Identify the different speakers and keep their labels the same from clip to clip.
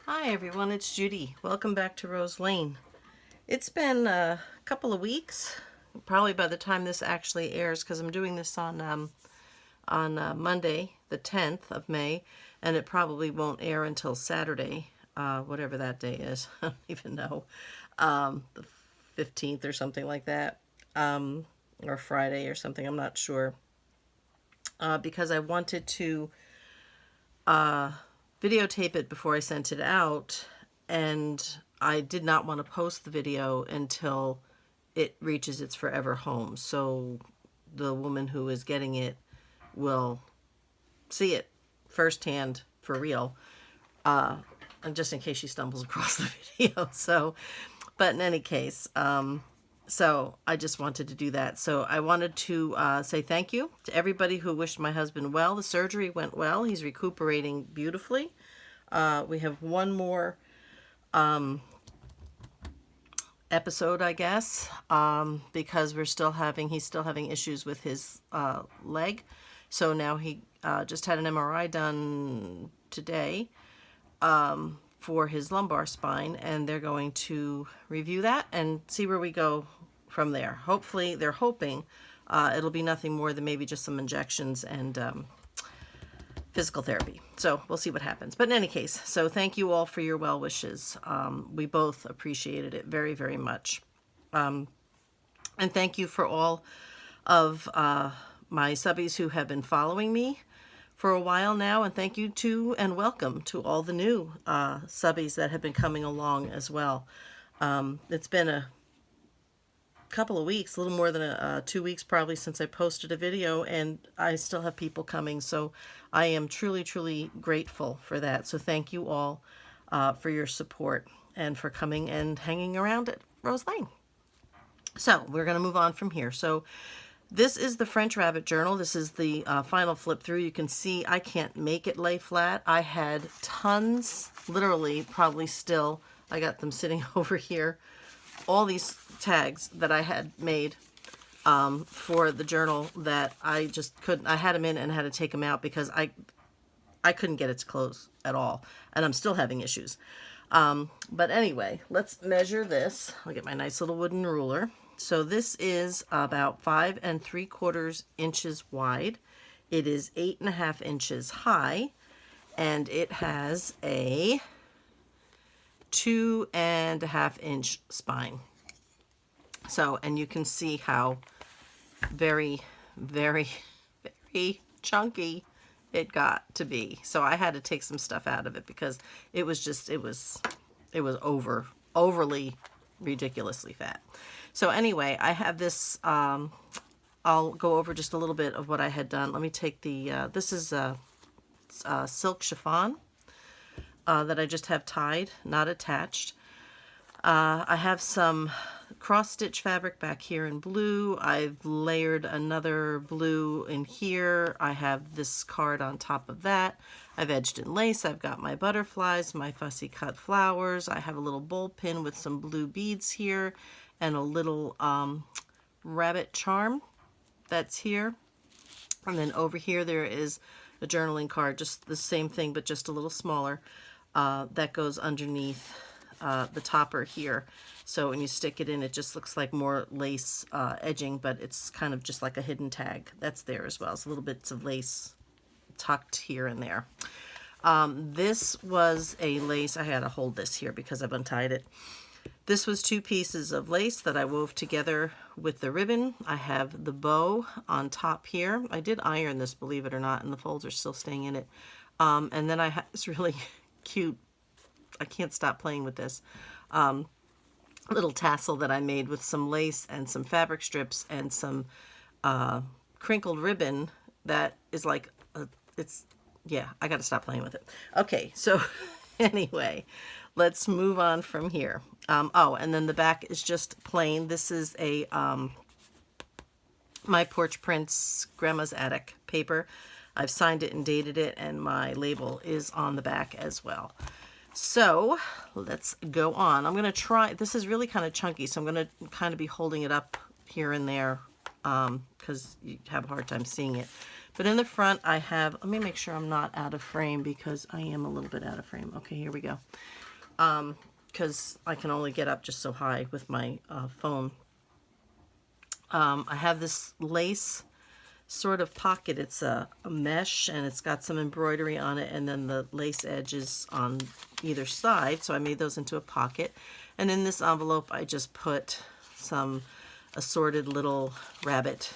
Speaker 1: Hi everyone, it's Judy. Welcome back to Rose Lane. It's been a couple of weeks, probably by the time this actually airs, because I'm doing this on Monday, the 10th of May, and it probably won't air until Saturday, whatever that day is. I don't even know, the 15th or something like that, or Friday or something. I'm not sure, because I wanted to videotape it before I sent it out, and I did not want to post the video until it reaches its forever home. So the woman who is getting it will see it firsthand for real, and just in case she stumbles across the video. But in any case, so I just wanted to do that. So I wanted to say thank you to everybody who wished my husband well. The surgery went well. He's recuperating beautifully. We have one more episode, I guess, because he's still having issues with his leg. So now he just had an MRI done today for his lumbar spine, and they're going to review that and see where we go from there. Hopefully, they're hoping it'll be nothing more than maybe just some injections and physical therapy. So we'll see what happens. But in any case, so thank you all for your well wishes. We both appreciated it very, very much. And thank you for all of my subbies who have been following me for a while now. And thank you to and welcome to all the new subbies that have been coming along as well. It's been a couple of weeks, a little more than 2 weeks probably since I posted a video, and I still have people coming. So I am truly, truly grateful for that. So thank you all for your support and for coming and hanging around at Rose Lane. So we're going to move on from here. So this is the French Rabbit Journal. This is the final flip through. You can see I can't make it lay flat. I had tons, literally, probably still. I got them sitting over here. All these tags that I had made for the journal that I just couldn't. I had them in and had to take them out because I couldn't get it to close at all, and I'm still having issues. But anyway, let's measure this. I'll get my nice little wooden ruler. So this is about 5 3/4 inches wide. It is 8.5 inches high, and it has a 2.5 inch spine. So, and you can see how very, very, very chunky it got to be. So I had to take some stuff out of it because it was just, it was overly ridiculously fat. So anyway, I have this, I'll go over just a little bit of what I had done. Let me take the, this is a silk chiffon that I just have tied, not attached. I have some cross-stitch fabric back here in blue. I've layered another blue in here. I have this card on top of that. I've edged in lace. I've got my butterflies, my fussy cut flowers. I have a little bowl pin with some blue beads here and a little rabbit charm that's here. And then over here there is a journaling card, just the same thing but just a little smaller, that goes underneath the topper here. So when you stick it in, it just looks like more lace edging, but it's kind of just like a hidden tag. That's there as well. It's little bits of lace tucked here and there. This was a lace. I had to hold this here because I've untied it. This was 2 pieces of lace that I wove together with the ribbon. I have the bow on top here. I did iron this, believe it or not, and the folds are still staying in it. And then I have this really cute, I can't stop playing with this, little tassel that I made with some lace and some fabric strips and some crinkled ribbon that is like, yeah, I got to stop playing with it. Okay, so anyway, let's move on from here. Oh, and then the back is just plain. This is a My Porch Prints Grandma's Attic paper. I've signed it and dated it, and my label is on the back as well. So let's go on. I'm going to try, this is really kind of chunky, so I'm going to kind of be holding it up here and there because you have a hard time seeing it. But in the front I have, let me make sure I'm not out of frame, because I am a little bit out of frame. Okay, here we go. Because I can only get up just so high with my phone. I have this lace sort of pocket. It's a mesh, and it's got some embroidery on it, and then the lace edges on either side, so I made those into a pocket. And in this envelope I just put some assorted little rabbit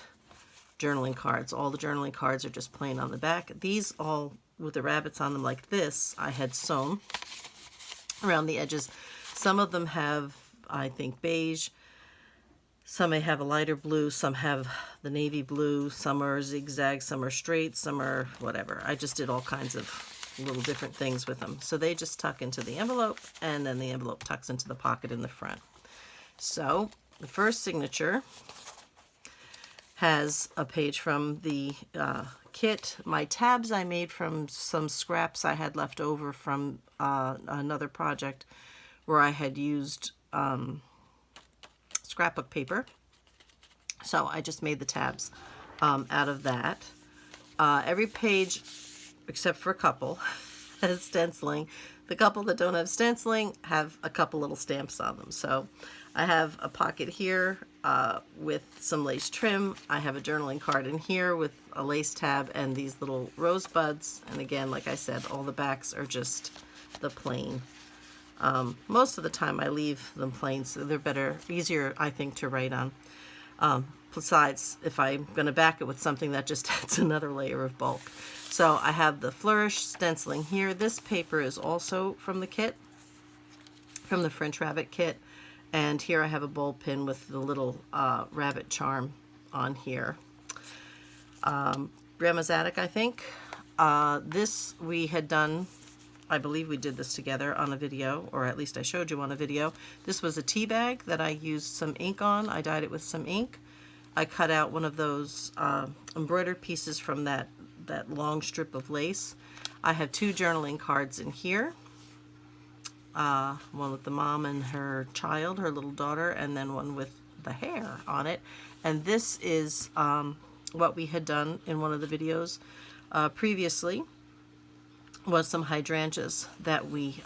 Speaker 1: journaling cards. All the journaling cards are just plain on the back. These all with the rabbits on them like this I had sewn around the edges. Some of them have, I think, beige. Some may have a lighter blue, some have the navy blue, some are zigzag, some are straight, some are whatever. I just did all kinds of little different things with them. So they just tuck into the envelope, and then the envelope tucks into the pocket in the front. So the first signature has a page from the kit. My tabs I made from some scraps I had left over from another project where I had used scrapbook paper. So I just made the tabs out of that. Every page, except for a couple, has stenciling. The couple that don't have stenciling have a couple little stamps on them. So I have a pocket here with some lace trim. I have a journaling card in here with a lace tab and these little rosebuds. And again, like I said, all the backs are just the plain. Most of the time I leave them plain, so they're better, easier, I think, to write on. Besides, if I'm going to back it with something, that just adds another layer of bulk. So I have the Flourish stenciling here. This paper is also from the kit, from the French Rabbit kit. And here I have a bowl pin with the little rabbit charm on here. Grandma's Attic, I think. This we had done, I believe we did this together on a video, or at least I showed you on a video. This was a tea bag that I used some ink on. I dyed it with some ink. I cut out one of those embroidered pieces from that long strip of lace. I have two journaling cards in here. One with the mom and her child, her little daughter, and then one with the hair on it. And this is what we had done in one of the videos previously, was some hydrangeas that we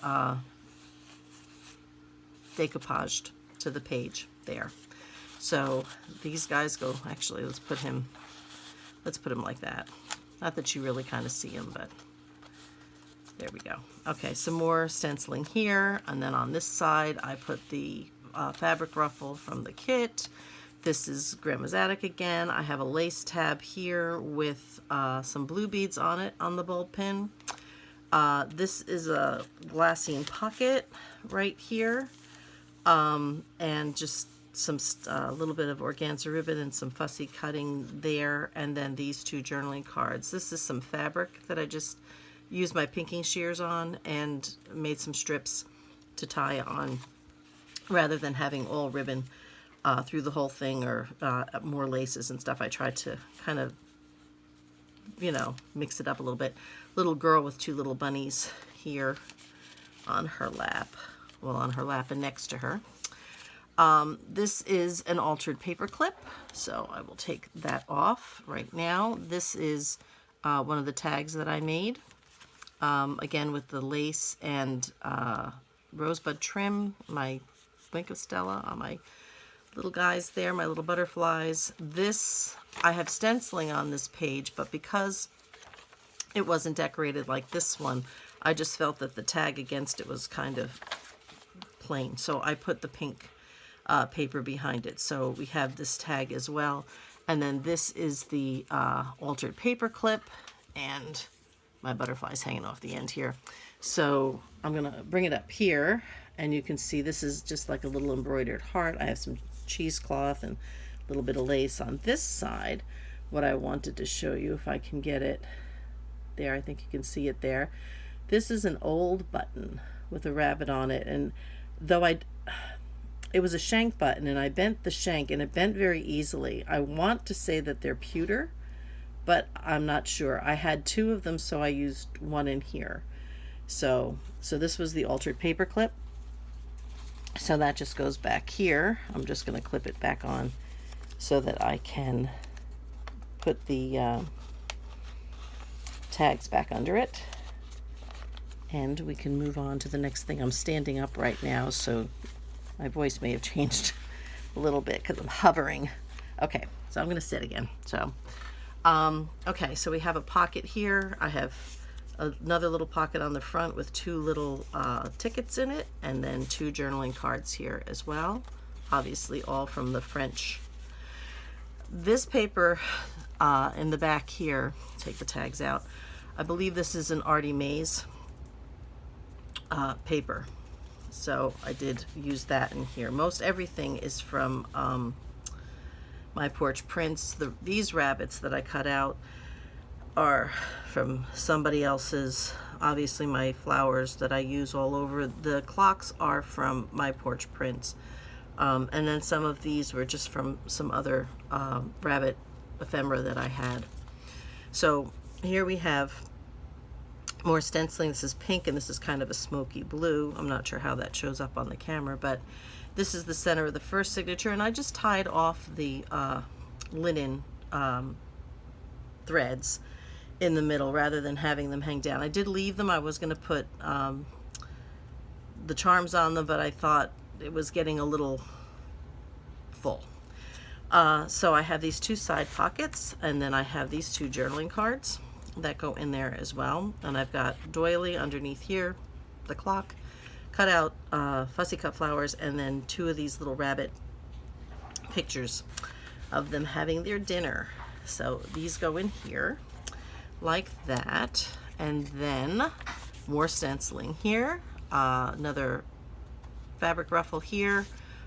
Speaker 1: decoupaged to the page there. So these guys go, actually let's put him like that. Not that you really kind of see him, but there we go. Okay, some more stenciling here, and then on this side I put the fabric ruffle from the kit. This is Grandma's Attic again. I have a lace tab here with some blue beads on it on the bulb pin. This is a glassine pocket right here, and just some little bit of organza ribbon and some fussy cutting there, and then these two journaling cards. This is some fabric that I just used my pinking shears on and made some strips to tie on, rather than having all ribbon through the whole thing, or more laces and stuff. I tried to kind of, you know, mix it up a little bit. Little girl with two little bunnies here on her lap. Well, on her lap and next to her. This is an altered paper clip, so I will take that off right now. This is one of the tags that I made, again with the lace and rosebud trim, my Wink of Stella on my little guys there, my little butterflies. This, I have stenciling on this page, but because it wasn't decorated like this one, I just felt that the tag against it was kind of plain, so I put the pink paper behind it. So we have this tag as well, and then this is the altered paper clip, and my butterfly's hanging off the end here. So I'm gonna bring it up here, and you can see this is just like a little embroidered heart. I have some cheesecloth and a little bit of lace on this side. What I wanted to show you, if I can get it there, I think you can see it there. This is an old button with a rabbit on it, and though it was a shank button, and I bent the shank, and it bent very easily. I want to say that they're pewter, but I'm not sure. I had two of them, so I used one in here. So this was the altered paper clip. So that just goes back here. I'm just going to clip it back on so that I can put the tags back under it. And we can move on to the next thing. I'm standing up right now, so my voice may have changed a little bit because I'm hovering. Okay, so I'm going to sit again. So, okay, so we have a pocket here. I have another little pocket on the front with two little tickets in it, and then two journaling cards here as well. Obviously, all from the French. This paper in the back here, take the tags out. I believe this is an Artie Mays paper, so I did use that in here. Most everything is from My Porch Prints. These rabbits that I cut out are from somebody else's. Obviously my flowers that I use all over. The clocks are from My Porch Prints, and then some of these were just from some other rabbit ephemera that I had. So here we have more stenciling. This is pink and this is kind of a smoky blue. I'm not sure how that shows up on the camera, but this is the center of the first signature, and I just tied off the linen threads in the middle rather than having them hang down. I did leave them. I was going to put the charms on them, but I thought it was getting a little full. So I have these two side pockets, and then I have these two journaling cards that go in there as well. And I've got doily underneath here, the clock, cut out fussy cut flowers, and then two of these little rabbit pictures of them having their dinner. So these go in here like that, and then more stenciling here, another fabric ruffle here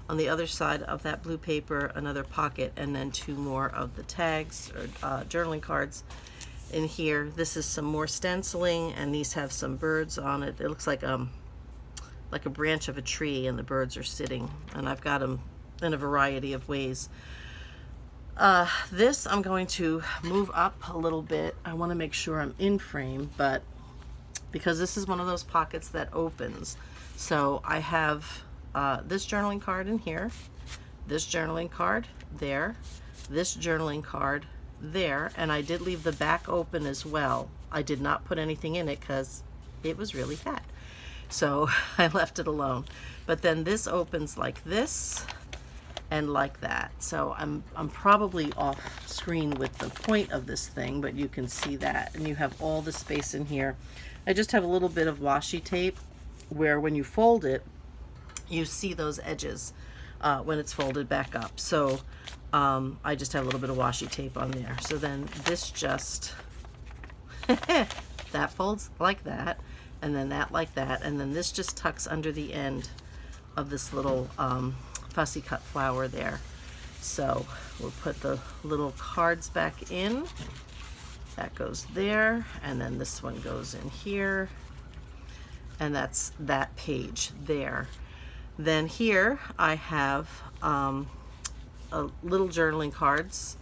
Speaker 1: on the other side of that blue paper, another pocket, and then two more of the tags or journaling cards in here. This is some more stenciling, and these have some birds on it. It looks like a branch of a tree, and the birds are sitting, and I've got them in a variety of ways. This I'm going to move up a little bit. I want to make sure I'm in frame, but because this is one of those pockets that opens, so I have this journaling card in here, this journaling card there, this journaling card there, and I did leave the back open as well. I did not put anything in it because it was really fat, so I left it alone. But then this opens like this and like that. So I'm probably off screen with the point of this thing, but you can see that, and you have all the space in here. I just have a little bit of washi tape where when you fold it, you see those edges when it's folded back up. So I just have a little bit of washi tape on there. So then this just that folds like that, and then that like that, and then this just tucks under the end of this little fussy cut flower there. So we'll put the little cards back in. That goes there, and then this one goes in here, and that's that page there. Then here I have a little journaling cards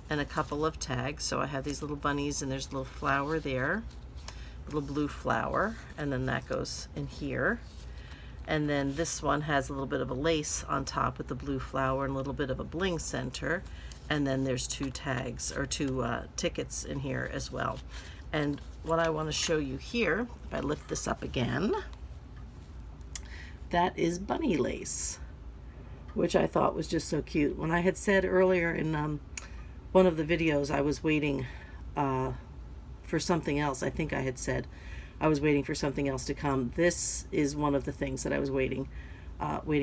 Speaker 1: and a couple of tags. So I have these little bunnies, and there's a little flower there, a little blue flower, and then that goes in here. And then this one has a little bit of a lace on top with the blue flower and a little bit of a bling center. And then there's two tags or two tickets in here as well. And what I want to show you here, if I lift this up again, that is bunny lace, which I thought was just so cute. When I had said earlier in one of the videos I was waiting for something else, I think I had said I was waiting for something else to come. This is one of the things that I was waiting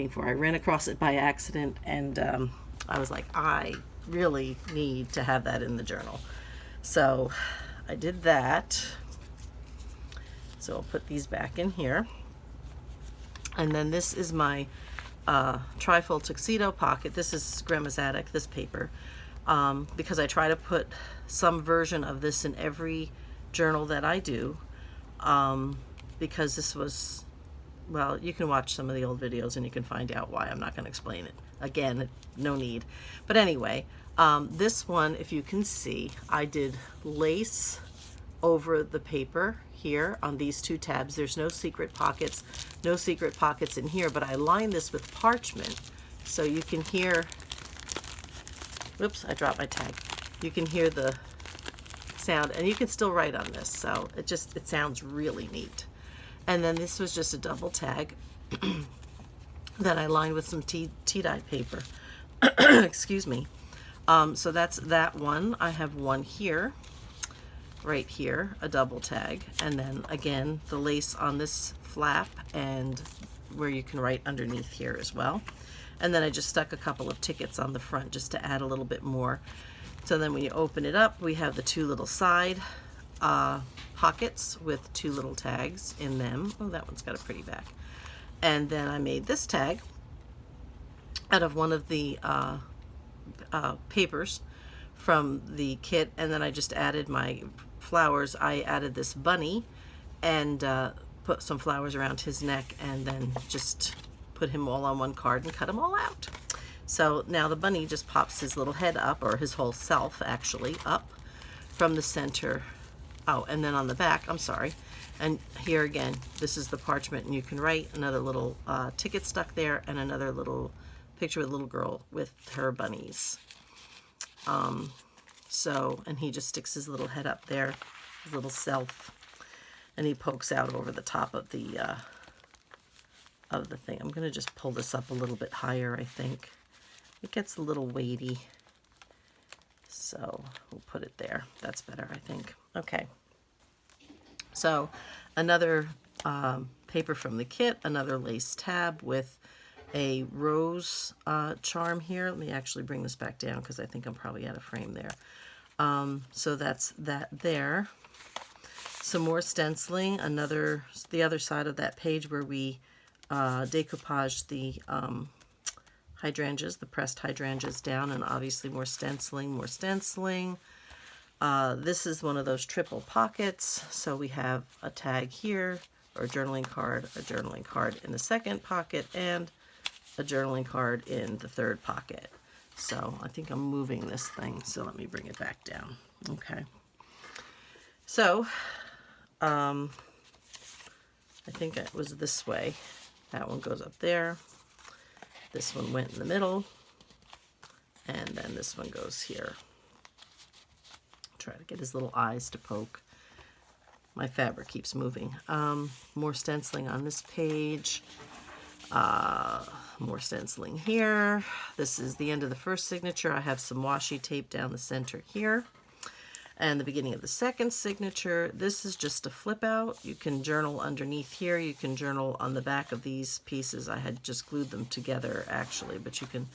Speaker 1: for. I ran across it by accident, and I was like, I really need to have that in the journal. So I did that. So I'll put these back in here. And then this is my trifold tuxedo pocket. This is Grandma's Attic, this paper, because I try to put some version of this in every journal that I do, because this was, well, you can watch some of the old videos and you can find out why. I'm not going to explain it. Again, no need. But anyway, this one, if you can see, I did lace over the paper here on these two tabs. There's no secret pockets in here, but I lined this with parchment, so you can hear Whoops, I dropped my tag. You can hear the sound, and you can still write on this, so it sounds really neat. And then this was just a double tag that I lined with some tea-dye paper. Excuse me. So that's that one. I have one here, right here, a double tag, and then again the lace on this flap and where you can write underneath here as well. And then I just stuck a couple of tickets on the front just to add a little bit more. So then when you open it up, we have the two little side pockets with two little tags in them. Oh, that one's got a pretty back. And then I made this tag out of one of the papers from the kit, and then I just added my flowers. I added this bunny and put some flowers around his neck, and then just put him all on one card and cut them all out. So now the bunny just pops his little head up, or his whole self actually, up from the center. Oh, and then on the back, I'm sorry, and here again, this is the parchment, and you can write another little ticket stuck there, and another little picture with a little girl with her bunnies. And he just sticks his little head up there, his little self, and he pokes out over the top of the thing. I'm going to just pull this up a little bit higher, I think. It gets a little weighty, so we'll put it there. That's better, I think. Okay. So another paper from the kit, another lace tab with a rose charm here. Let me actually bring this back down because I think I'm probably out of frame there. So that's that there. Some more stenciling, the other side of that page where we decoupaged the hydrangeas, the pressed hydrangeas down, and obviously more stenciling, more stenciling. This is one of those triple pockets, so we have a tag here, or a journaling card in the second pocket, and a journaling card in the third pocket. So I think I'm moving this thing, so let me bring it back down. Okay. So, I think it was this way. That one goes up there. This one went in the middle. And then this one goes here. Try to get his little eyes to poke. My fabric keeps moving. More stenciling on this page. More stenciling here. This is the end of the first signature. I have some washi tape down the center here. And the beginning of the second signature. This is just a flip out. You can journal underneath here. You can journal on the back of these pieces. I had just glued them together actually, but you can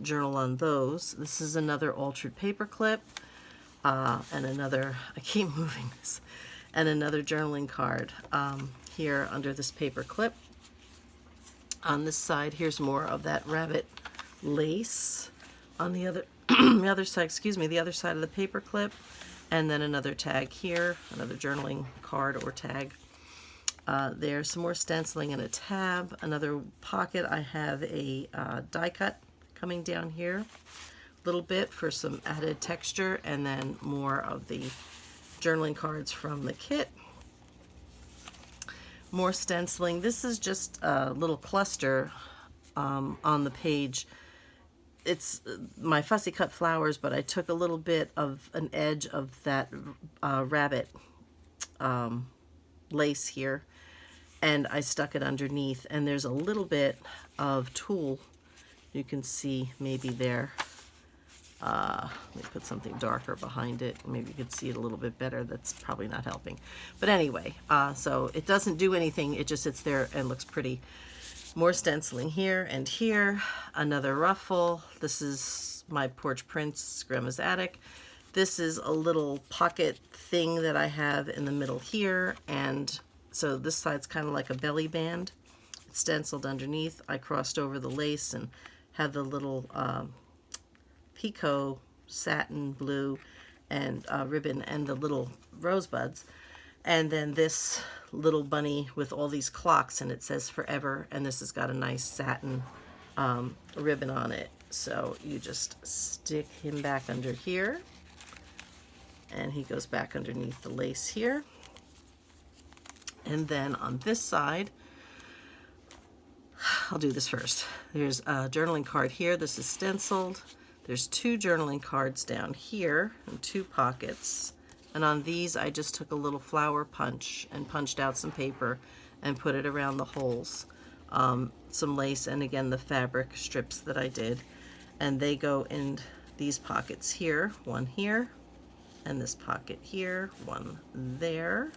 Speaker 1: journal on those. This is another altered paper clip. And another, I keep moving this, and another journaling card here under this paper clip. On this side, here's more of that rabbit lace. On the other, the other side of the paper clip, and then another tag here, another journaling card or tag. There's some more stenciling and a tab. Another pocket. I have a die cut coming down here, a little bit for some added texture, and then more of the journaling cards from the kit. More stenciling. This is just a little cluster on the page. It's my fussy cut flowers, but I took a little bit of an edge of that rabbit lace here, and I stuck it underneath, and there's a little bit of tulle you can see maybe there. Let me put something darker behind it. Maybe you could see it a little bit better. That's probably not helping. But anyway, so it doesn't do anything. It just sits there and looks pretty. More stenciling here and here. Another ruffle. This is My Porch Prints, Grandma's Attic. This is a little pocket thing that I have in the middle here. And so this side's kind of like a belly band. It's stenciled underneath. I crossed over the lace and have the little Pico satin blue and ribbon and the little rosebuds, and then this little bunny with all these clocks, and it says forever, and this has got a nice satin ribbon on it. So you just stick him back under here, and he goes back underneath the lace here. And then on this side, I'll do this first. There's a journaling card here. This is stenciled. There's 2 journaling cards down here and 2 pockets. And on these, I just took a little flower punch and punched out some paper and put it around the holes. Some lace and again the fabric strips that I did. And they go in these pockets here, one here, and this pocket here, one there.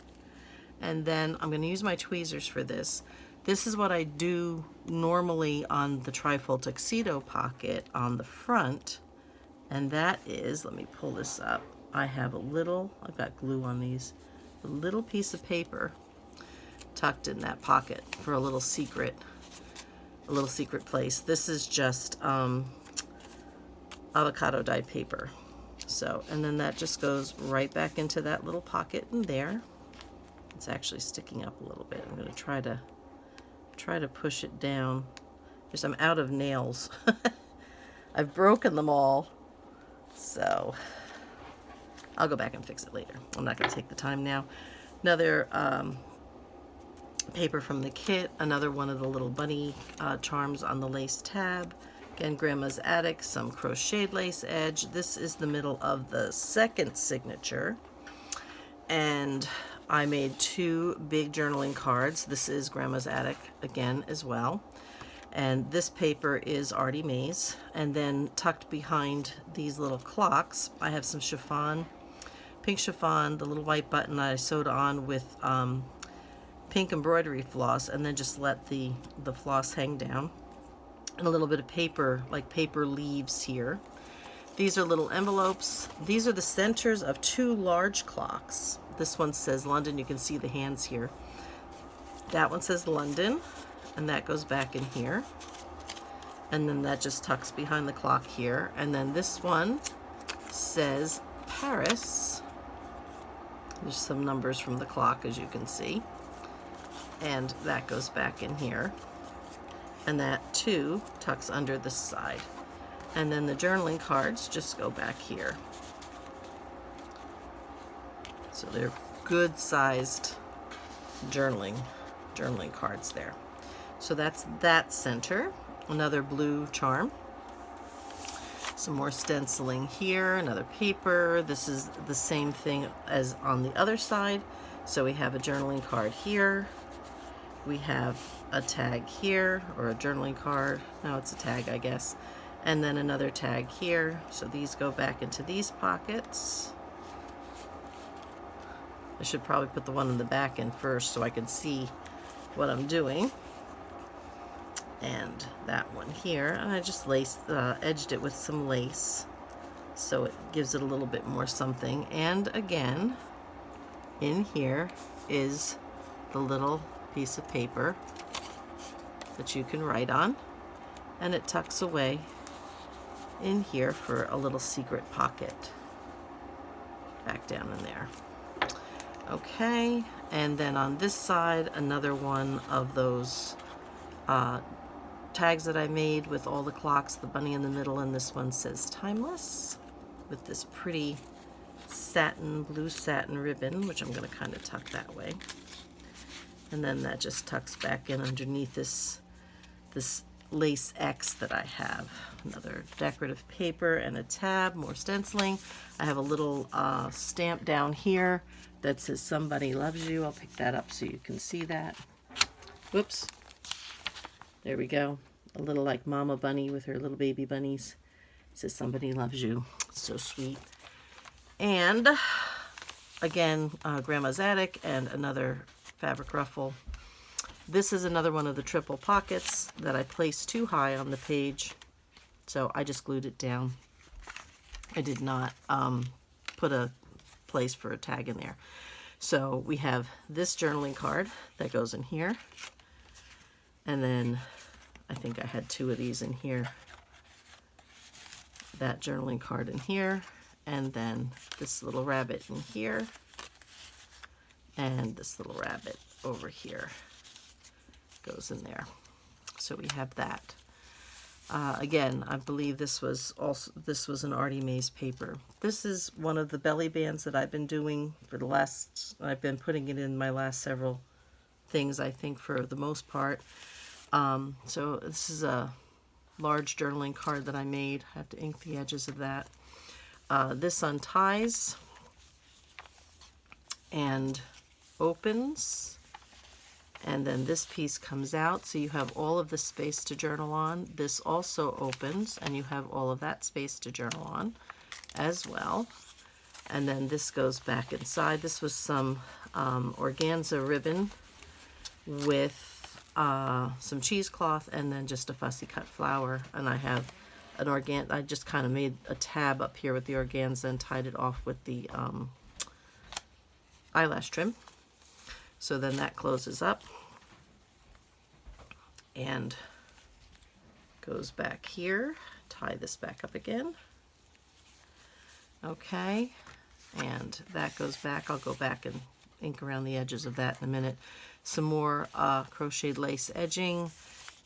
Speaker 1: And then I'm going to use my tweezers for this. This is what I do normally on the trifold tuxedo pocket on the front. And that is, let me pull this up. I have I've got glue on these, a little piece of paper tucked in that pocket for a little secret place. This is just avocado dyed paper. So, and then that just goes right back into that little pocket in there. It's actually sticking up a little bit. I'm going to try to push it down because I'm out of nails. I've broken them all. So I'll go back and fix it later. I'm not going to take the time now. Another paper from the kit. Another one of the little bunny charms on the lace tab. Again, Grandma's Attic. Some crocheted lace edge. This is the middle of the second signature. And I made 2 big journaling cards. This is Grandma's Attic again as well. And this paper is Artie Mae's. And then tucked behind these little clocks, I have some chiffon, pink chiffon, the little white button I sewed on with pink embroidery floss, and then just let the floss hang down. And a little bit of paper, like paper leaves here. These are little envelopes. These are the centers of 2 large clocks. This one says London. You can see the hands here. That one says London, and that goes back in here. And then that just tucks behind the clock here. And then this one says Paris. There's some numbers from the clock, as you can see. And that goes back in here. And that, too, tucks under this side. And then the journaling cards just go back here. So they're good sized journaling cards there. So that's that center. Another blue charm. Some more stenciling here, another paper. This is the same thing as on the other side. So we have a journaling card here. We have a tag here, or a journaling card. No, it's a tag, I guess. And then another tag here. So these go back into these pockets. I should probably put the one in the back in first so I can see what I'm doing. And that one here, and I just edged it with some lace so it gives it a little bit more something. And again, in here is the little piece of paper that you can write on, and it tucks away in here for a little secret pocket back down in there. Okay, and then on this side, another one of those tags that I made with all the clocks, the bunny in the middle, and this one says Timeless with this pretty blue satin ribbon, which I'm going to kind of tuck that way. And then that just tucks back in underneath this lace X that I have. Another decorative paper and a tab, more stenciling. I have a little stamp down here that says Somebody Loves You. I'll pick that up so you can see that. Whoops. There we go. A little like Mama Bunny with her little baby bunnies. It says Somebody Loves You. It's so sweet. And again, Grandma's Attic and another fabric ruffle. This is another one of the triple pockets that I placed too high on the page, so I just glued it down. I did not put a place for a tag in there. So we have this journaling card that goes in here, and then I think I had 2 of these in here. That journaling card in here, and then this little rabbit in here, and this little rabbit over here goes in there. So we have that. Again, I believe this was an Artie Mae's paper. This is one of the belly bands that I've been doing for I've been putting it in my last several things, I think, for the most part. So this is large journaling card that I made. I have to ink the edges of that. This unties and opens, and then this piece comes out, so you have all of the space to journal on. This also opens, and you have all of that space to journal on as well. And then this goes back inside. This was some organza ribbon with some cheesecloth and then just a fussy cut flower. And I have an I just kind of made a tab up here with the organza and tied it off with the eyelash trim. So then that closes up and goes back here. Tie this back up again. Okay, and that goes back. I'll go back and ink around the edges of that in a minute. Some more crocheted lace edging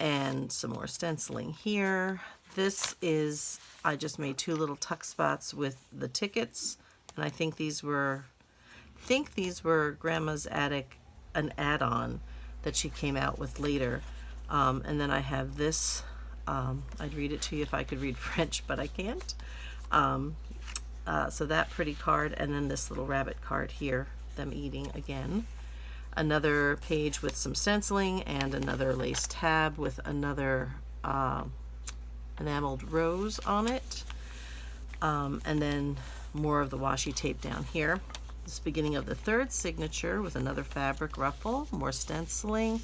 Speaker 1: and some more stenciling here. This is, I just made 2 little tuck spots with the tickets, and I think these were Grandma's Attic, an add-on that she came out with later. And then I have this, I'd read it to you if I could read French, but I can't. So that pretty card, and then this little rabbit card here, them eating again. Another page with some stenciling and another lace tab with another enameled rose on it. And then more of the washi tape down here. This beginning of the 3rd signature with another fabric ruffle, more stenciling.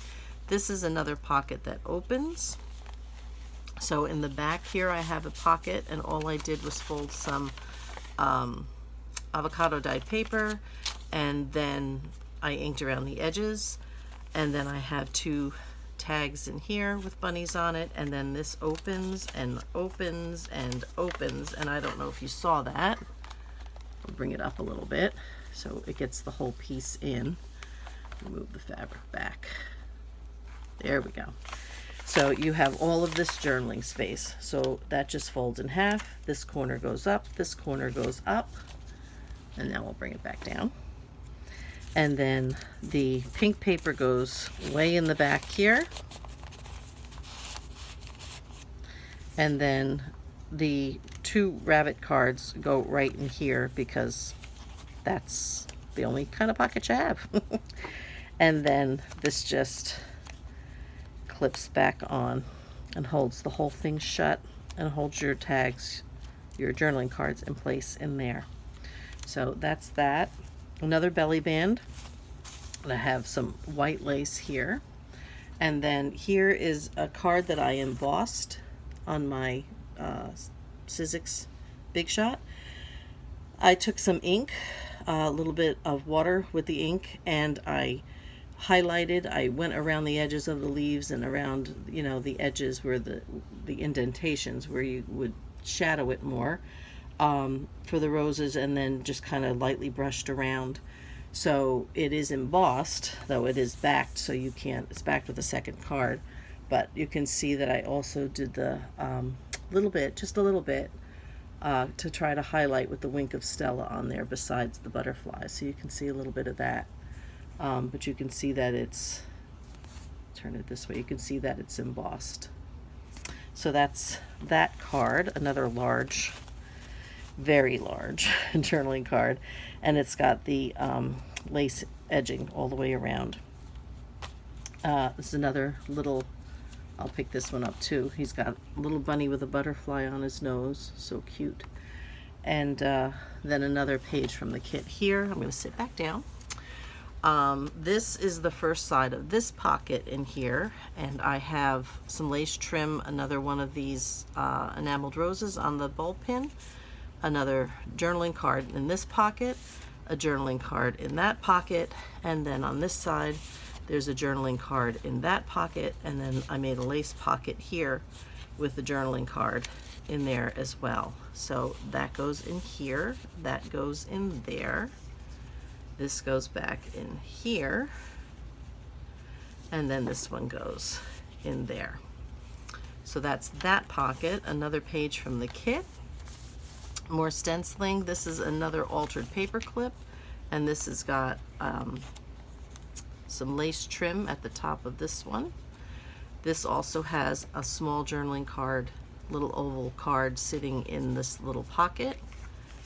Speaker 1: This is another pocket that opens. So in the back here I have a pocket, and all I did was fold some avocado dyed paper, and then I inked around the edges, and then I have 2 tags in here with bunnies on it, and then this opens and opens and opens, and I don't know if you saw that. I'll bring it up a little bit so it gets the whole piece in. Move the fabric back. There we go. So you have all of this journaling space. So that just folds in half. This corner goes up, this corner goes up, and now we'll bring it back down. And then the pink paper goes way in the back here. And then the 2 rabbit cards go right in here because that's the only kind of pocket you have. And then this just clips back on and holds the whole thing shut and holds your tags, your journaling cards in place in there. So that's that. Another belly band, and I have some white lace here, and then here is a card that I embossed on my Sizzix Big Shot. I took some ink, a little bit of water with the ink, and I highlighted. I went around the edges of the leaves and around, you know, the edges where the indentations where you would shadow it more. For the roses, and then just kind of lightly brushed around. So it is embossed, though it is backed, so you can't, it's backed with a second card, but you can see that I also did the little bit, just a little bit, to try to highlight with the wink of Stella on there besides the butterfly. So you can see a little bit of that, but you can see that it's, turn it this way, you can see that it's embossed. So that's that card, another large, very large journaling card, and it's got the lace edging all the way around. This is another little, I'll pick this one up too. He's got a little bunny with a butterfly on his nose, so cute. And then another page from the kit here. I'm going to sit back down. This is the first side of this pocket in here, and I have some lace trim, another one of these enameled roses on the bulb pin, another journaling card in this pocket, a journaling card in that pocket, and then on this side there's a journaling card in that pocket, and then I made a lace pocket here with the journaling card in there as well. So that goes in here, that goes in there, this goes back in here, and then this one goes in there. So that's that pocket. Another page from the kit. More stenciling. This is another altered paper clip, and this has got some lace trim at the top of this one. This also has a small journaling card, little oval card sitting in this little pocket.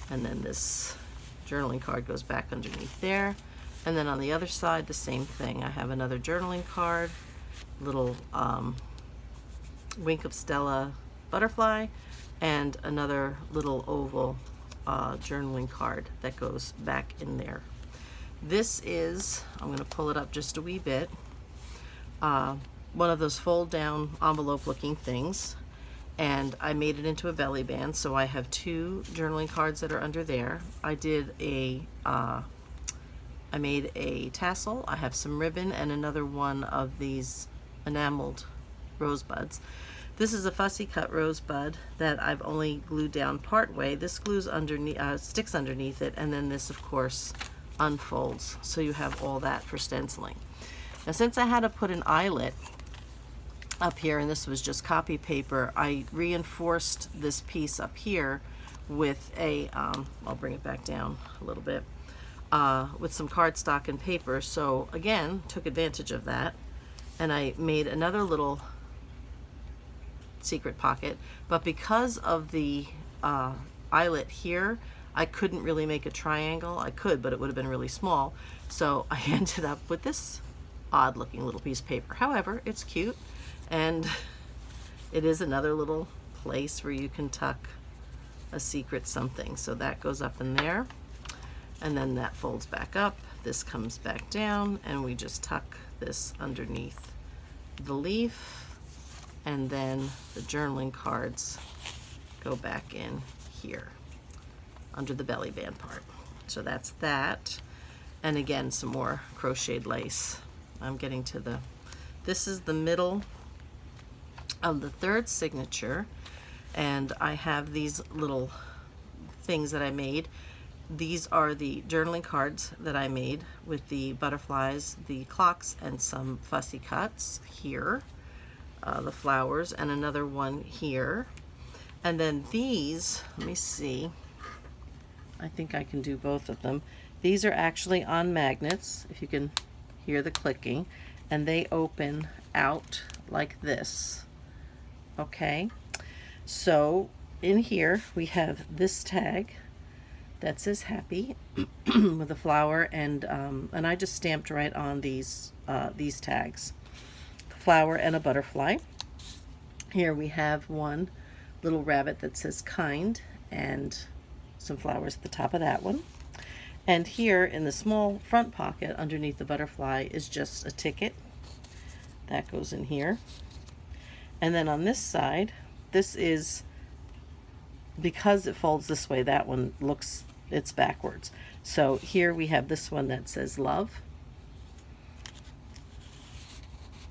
Speaker 1: And then this journaling card goes back underneath there. And then on the other side, the same thing. I have another journaling card, little Wink of Stella butterfly, and another little oval journaling card that goes back in there. This is, I'm going to pull it up just a wee bit, one of those fold down envelope looking things, and I made it into a belly band, so I have 2 journaling cards that are under there. I made a tassel, I have some ribbon, and another one of these enameled rosebuds. This is a fussy cut rosebud that I've only glued down part way. This glues underneath, sticks underneath it, and then this of course unfolds, so you have all that for stenciling. Now since I had to put an eyelet up here, and this was just copy paper, I reinforced this piece up here with a, I'll bring it back down a little bit, with some cardstock and paper. So again, took advantage of that, and I made another little secret pocket, but because of the eyelet here, I couldn't really make a triangle. I could, but it would have been really small, so I ended up with this odd looking little piece of paper. However, it's cute, and it is another little place where you can tuck a secret something. So that goes up in there, and then that folds back up, this comes back down, and we just tuck this underneath the leaf, and then the journaling cards go back in here under the belly band part. So that's that. And again, some more crocheted lace. I'm getting to the, this is the middle of the 3rd signature, and I have these little things that I made. These are the journaling cards that I made with the butterflies, the clocks, and some fussy cuts here, the flowers, and another one here. And then these, let me see, I think I can do both of them. These are actually on magnets, if you can hear the clicking, and they open out like this. Okay, so in here we have this tag that says happy with a flower, and I just stamped right on these tags, flower and a butterfly. Here we have one little rabbit that says kind, and some flowers at the top of that one. And here in the small front pocket underneath the butterfly is just a ticket that goes in here. And then on this side, this is, because it folds this way, that one looks, it's backwards. So here we have this one that says love.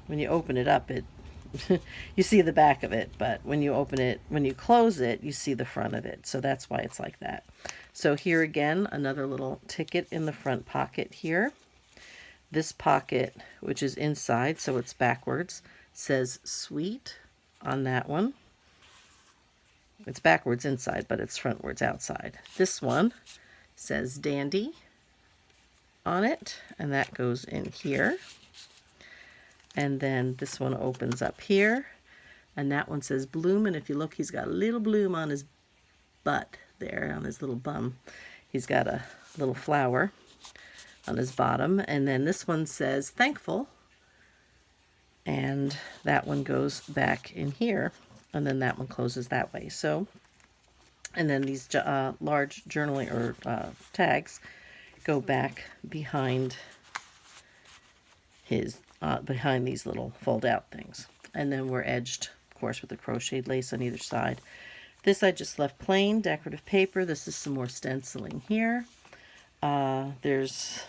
Speaker 1: When you open it up, it you see the back of it, but when you open it, when you close it, you see the front of it. So that's why it's like that. So here again, another little ticket in the front pocket here. This pocket, which is inside, so it's backwards, says sweet on that one. It's backwards inside, but it's frontwards outside. This one says dandy on it, and that goes in here. And then this one opens up here, and that one says bloom, and if you look, he's got a little bloom on his butt there, on his little bum. He's got a little flower on his bottom. And then this one says thankful, and that one goes back in here, and then that one closes that way. So, and then these large journaling or tags go back behind his behind these little fold out things, and then we're edged, of course, with the crocheted lace on either side. This I just left plain decorative paper. This is some more stenciling here. There's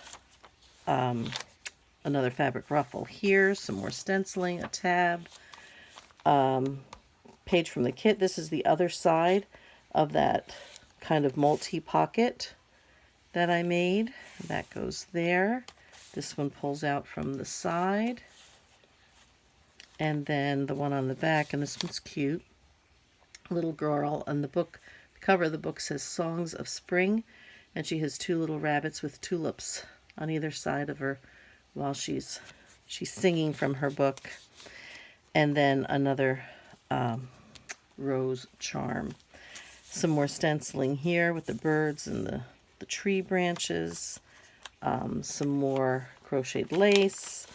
Speaker 1: another fabric ruffle here, some more stenciling, a tab, page from the kit. This is the other side of that kind of multi-pocket that I made. That goes there. This one pulls out from the side. And then the one on the back, and this one's cute. Little girl, and the book, the cover of the book says Songs of Spring, and she has 2 little rabbits with tulips on either side of her while she's singing from her book. and then another rose charm. Some more stenciling here with the birds and the tree branches. Some more crocheted lace.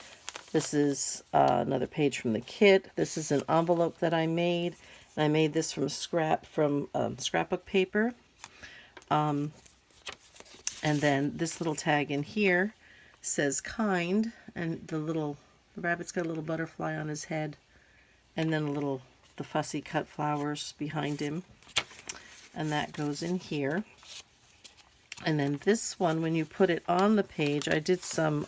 Speaker 1: This is another page from the kit. This is an envelope that I made. And I made this from scrapbook paper. And then this little tag in here says kind, and the rabbit's got a little butterfly on his head, and then the fussy cut flowers behind him, and that goes in here. And then this one, when you put it on the page, I did some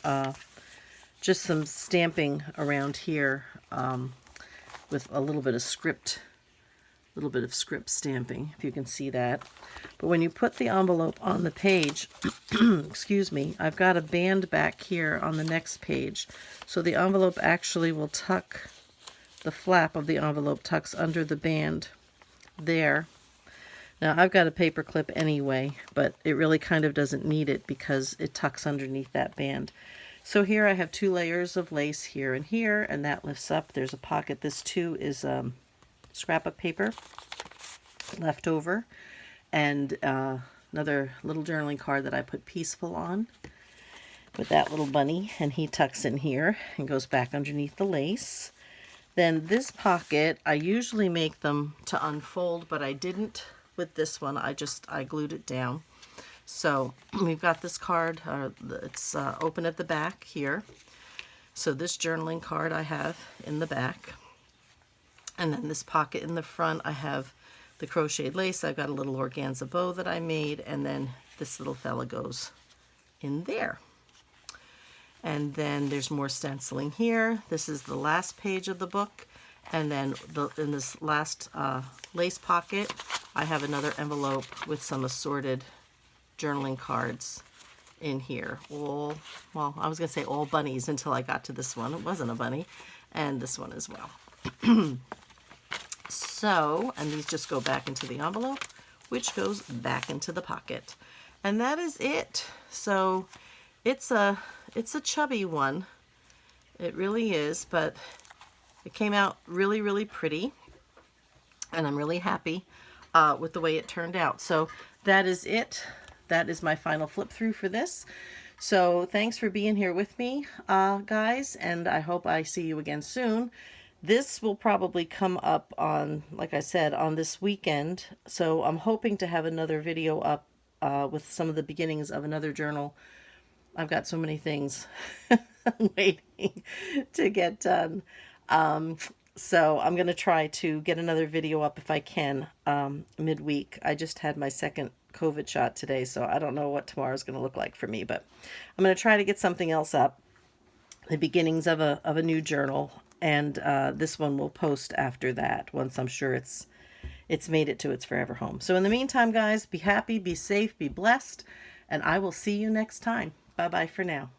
Speaker 1: just some stamping around here with a little bit of script stamping, if you can see that. But when you put the envelope on the page, excuse me, I've got a band back here on the next page. So the envelope actually will tuck, the flap of the envelope tucks under the band there. Now I've got a paper clip anyway, but it really kind of doesn't need it because it tucks underneath that band. So here I have 2 layers of lace here, and that lifts up. There's a pocket. This too is scrapbook paper left over, and another little journaling card that I put peaceful on with that little bunny, and he tucks in here and goes back underneath the lace. Then this pocket, I usually make them to unfold, but I didn't with this one. I glued it down. So we've got this card, it's open at the back here. So this journaling card I have in the back. And then this pocket in the front, I have the crocheted lace. I've got a little organza bow that I made, and then this little fella goes in there. And then there's more stenciling here. This is the last page of the book. And then in this last lace pocket, I have another envelope with some assorted journaling cards in here. Well, I was going to say all bunnies until I got to this one. It wasn't a bunny. And this one as well. So, and these just go back into the envelope, which goes back into the pocket. And that is it. So it's a chubby one. It really is, but it came out really, really pretty. And I'm really happy with the way it turned out. So that is it. That is my final flip through for this. So thanks for being here with me, guys, and I hope I see you again soon. This will probably come up on, like I said, on this weekend. So I'm hoping to have another video up with some of the beginnings of another journal. I've got so many things waiting to get done. So I'm going to try to get another video up if I can midweek. I just had my second COVID shot today, so I don't know what tomorrow's going to look like for me, but I'm going to try to get something else up, the beginnings of a new journal, and this one will post after that once I'm sure it's made it to its forever home. So in the meantime, guys, be happy, be safe, be blessed, and I will see you next time. Bye-bye for now.